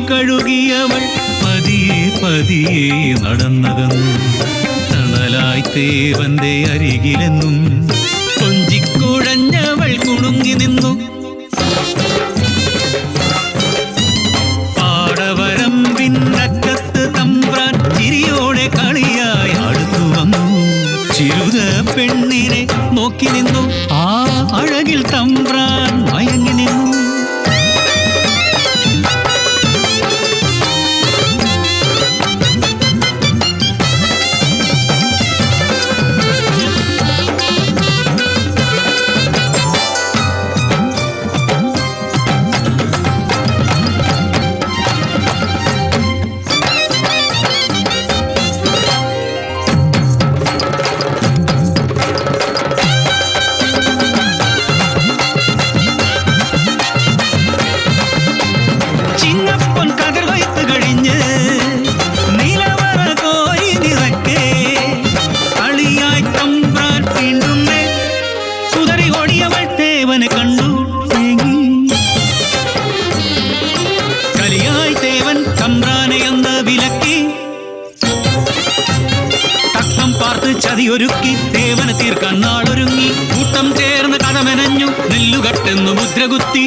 കഴുകിയവൾ പതിയെ പതിയെ നടന്നകന്നു. തണലായി ദേവന്റെ അരികിലെന്നും കൊഞ്ചിക്കുഴഞ്ഞവൾ കുണുങ്ങി നിന്നു. പാടവരമ്പിന്നക്കത്ത് തമ്പ്രാൻ ചിരിയോടെ കളിയായി അടുത്തു വന്നു. ചിരുത പെണ്ണിനെ നോക്കി നിന്നു. ആ അഴകിൽ തമ്പ്രാൻ മയങ്ങി നിന്നു. ചതിയൊരുക്കി ദേവന് തീർക്കാൻ നാളൊരുങ്ങി. കൂട്ടം ചേർന്ന് കഥമെനഞ്ഞു നെല്ലുകട്ടെന്നു മുദ്രകുത്തി.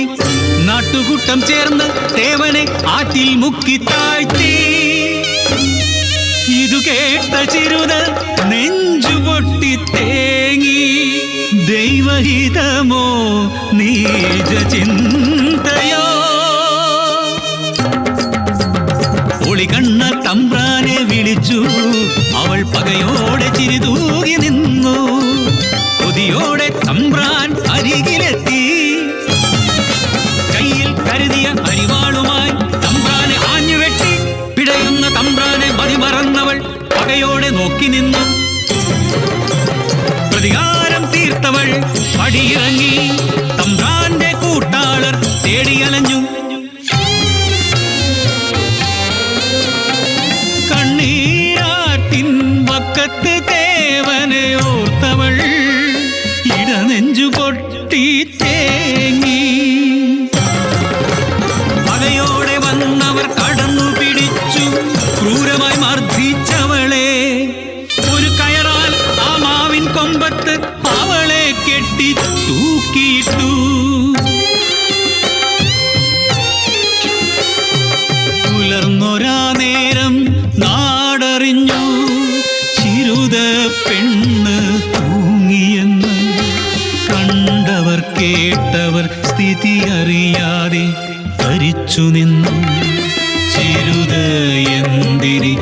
നാട്ടുകൂട്ടം ചേർന്ന് ദേവനെ ആറ്റിൽ മുക്കി താഴ്ത്തി. ഇതു കേട്ട ചിരുത നെഞ്ചുപൊട്ടി തേങ്ങി. ദൈവഹിതമോ നീച ചിന്തയോ? ഒളികണ്ണ തമ്പ്രാനെ വിളിച്ചു. അവൾ പകയോടെ ചിരിതൂകി നിന്നു. കൊതിയോടെ തമ്പ്രാൻ അരികിലെത്തി. കയ്യിൽ കരുതിയ അരിവാളുമായി തമ്പ്രാനെ ആഞ്ഞുവെട്ടി. പിടയുന്ന തമ്പ്രാനെ മതിമറന്നവൾ പകയോടെ നോക്കി നിന്നു. പ്രതികാരം തീർത്തവൾ പടിയിറങ്ങി. തമ്പ്രാന്റെ കൂട്ടാളർ തേടിയലഞ്ഞു. വക്കത്ത് ദേവനെ ഓർത്തവൾ ഇടനെഞ്ചു പൊട്ടി തേങ്ങി. പകയോടെ വന്നവർ കടന്നു പിടിച്ചു. ക്രൂരമായി മർദ്ദിച്ചവളെ ഒരു കയറാൽ ആ മാവിൻ കൊമ്പത്ത് അവളെ കെട്ടി തൂക്കിയിട്ടു. പുലർന്നൊരാ നേരം നാടറിഞ്ഞു. ചിരുത പെണ്ണ് തൂങ്ങിയെന്ന്. കണ്ടവർ കേട്ടവർ സ്ഥിതി അറിയാതെ ധരിച്ചു നിന്നു. ചിരുത എന്തിരി